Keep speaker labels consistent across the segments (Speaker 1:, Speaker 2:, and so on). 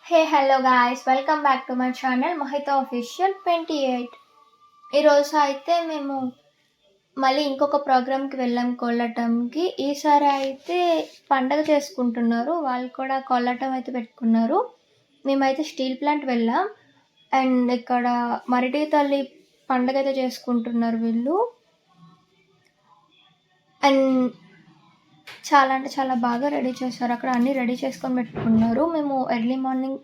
Speaker 1: Hey hello guys, welcome back to my channel Mahita official 28. ఈరోజు అయితే మేము మళ్ళీ ఇంకొక ప్రోగ్రామ్కి వెళ్ళాం కోలాటంకి. ఈసారి అయితే పండగ చేసుకుంటున్నారు, వాళ్ళు కూడా కోలాటం అయితే పెట్టుకున్నారు. మేమైతే స్టీల్ ప్లాంట్ వెళ్ళాం అండ్ ఇక్కడ మరిడి తల్లి పండగ అయితే చేసుకుంటున్నారు వీళ్ళు. అండ్ చాలా అంటే చాలా బాగా రెడీ చేశారు. అక్కడ అన్నీ రెడీ చేసుకొని పెట్టుకున్నారు. మేము ఎర్లీ మార్నింగ్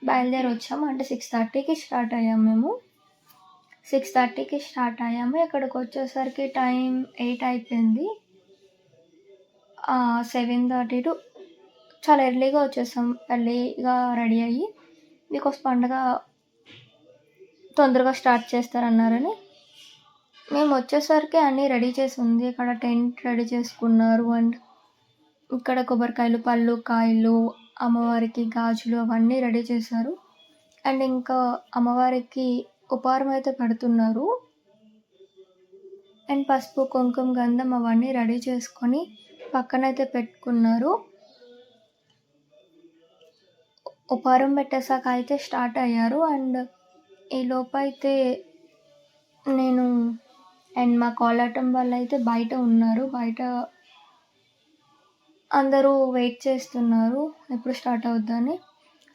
Speaker 1: బయలుదేరి వచ్చాము, అంటే 6:30కి స్టార్ట్ అయ్యాము. మేము 6:30కి స్టార్ట్ అయ్యాము. ఇక్కడికి వచ్చేసరికి టైం 8 అయిపోయింది. 7:30 టు చాలా ఎర్లీగా వచ్చేసాం. ఎర్లీగా రెడీ అయ్యి బికాస్ పండగ తొందరగా స్టార్ట్ చేస్తారన్నారని మేము వచ్చేసరికి అన్నీ రెడీ చేసి ఉంది. ఇక్కడ టెంట్ రెడీ చేసుకున్నారు అండ్ ఇక్కడ కొబ్బరికాయలు, పళ్ళు, కాయలు, అమ్మవారికి గాజులు అవన్నీ రెడీ చేశారు. అండ్ ఇంకా అమ్మవారికి ఉపహారం అయితే పెడుతున్నారు. అండ్ పసుపు, కుంకుమ, గంధం అవన్నీ రెడీ చేసుకొని పక్కనైతే పెట్టుకున్నారు. ఉపహారం పెట్టేసాక అయితే స్టార్ట్ అయ్యారు. అండ్ ఈ లోపైతే నేను అండ్ మా కోలాటం వాళ్ళు అయితే బయట ఉన్నారు. బయట అందరూ వెయిట్ చేస్తున్నారు ఎప్పుడు స్టార్ట్ అవుద్దని.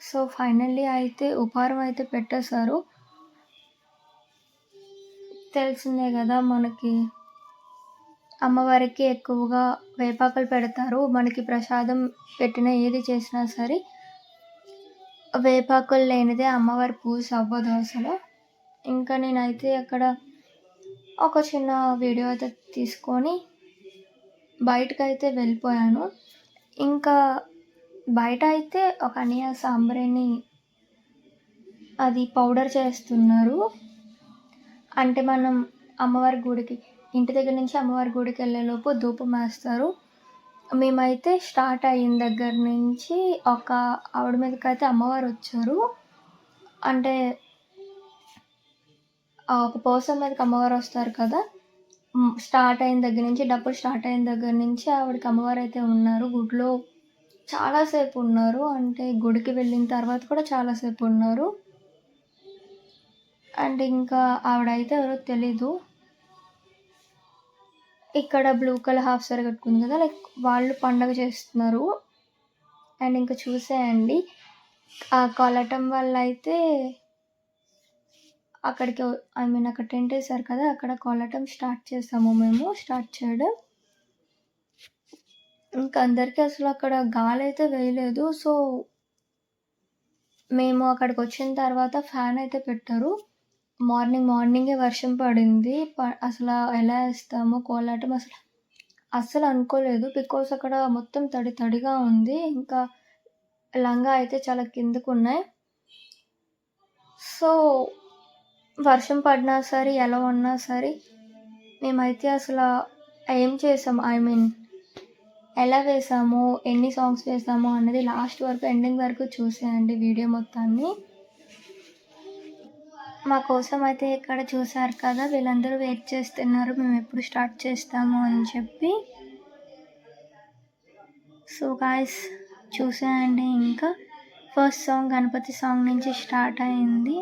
Speaker 1: సో ఫైనల్లీ అయితే ఉపహారం అయితే పెట్టేశారు. తెలిసిందే కదా, మనకి అమ్మవారికి ఎక్కువగా వేపాకులు పెడతారు. మనకి ప్రసాదం పెట్టిన ఏది చేసినా సరే వేపాకులు లేనిదే అమ్మవారి పూజ అవ్వదు అసలు. ఇంకా నేనైతే అక్కడ ఒక చిన్న వీడియో అయితే తీసుకొని బయటకైతే వెళ్ళిపోయాను. ఇంకా బయట అయితే ఒక అన్నయ్య సాంబ్రాణి అది పౌడర్ చేస్తున్నారు. అంటే మనం అమ్మవారి గుడికి, ఇంటి దగ్గర నుంచి అమ్మవారి గుడికి వెళ్ళేలోపు ధూపం వేస్తారు. మేమైతే స్టార్ట్ అయిన దగ్గర నుంచి ఒక ఆవిడ మీదకి అయితే అమ్మవారు వచ్చారు. అంటే ఒక పర్సన్ మీదకి అమ్మవారు వస్తారు కదా, స్టార్ట్ అయిన దగ్గర నుంచి, డబ్బులు స్టార్ట్ అయిన దగ్గర నుంచి ఆవిడకి అమ్మవారు అయితే ఉన్నారు. గుడిలో చాలాసేపు ఉన్నారు. అంటే గుడికి వెళ్ళిన తర్వాత కూడా చాలాసేపు ఉన్నారు. అండ్ ఇంకా ఆవిడైతే ఎవరో తెలీదు. ఇక్కడ బ్లూ కలర్ హాఫ్ సారీ కట్టుకుంది కదా, లైక్ వాళ్ళు పండగ చేస్తున్నారు. అండ్ ఇంకా చూసేయండి, ఆ కోలాటం వాళ్ళు అయితే అక్కడికి అక్కడ టెంట్ వేశారు కదా, అక్కడ కోలాటం స్టార్ట్ చేసాము మేము. స్టార్ట్ చేయడం ఇంకా అందరికీ అసలు అక్కడ గాలి అయితే వేయలేదు. సో మేము అక్కడికి వచ్చిన తర్వాత ఫ్యాన్ అయితే పెట్టారు. మార్నింగే వర్షం పడింది. అసలు ఎలా వేస్తామో కోలాటం అస్సలు అనుకోలేదు. బికాస్ అక్కడ మొత్తం తడిగా ఉంది. ఇంకా లంగా అయితే చాలా కిందకు ఉన్నాయి. సో వర్షం పడినా సరే ఎలా ఉన్నా సరే మేమైతే అసలు ఏం చేసాము, ఎలా వేసాము, ఎన్ని సాంగ్స్ వేసాము అన్నది లాస్ట్ వరకు, ఎండింగ్ వరకు చూసేయండి వీడియో మొత్తాన్ని. మా కోసం అయితే ఇక్కడ చూసారు కదా, వీళ్ళందరూ వెయిట్ చేస్తున్నారు మేము ఎప్పుడు స్టార్ట్ చేస్తాము అని చెప్పి. సో గాయ్స్ చూసేయండి. ఇంకా ఫస్ట్ సాంగ్ గణపతి సాంగ్ నుంచి స్టార్ట్ అయింది.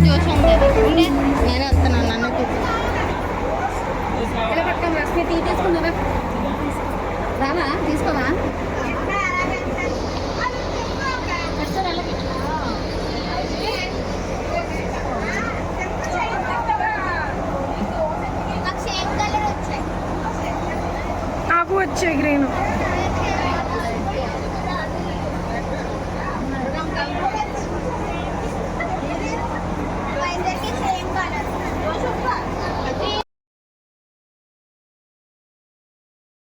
Speaker 2: జోష్ ఉండే నేను వెళ్తున్నాను నన్ను ఇలా పట్టుకోమా టీ తీసుకుందా రావా తీసుకోవా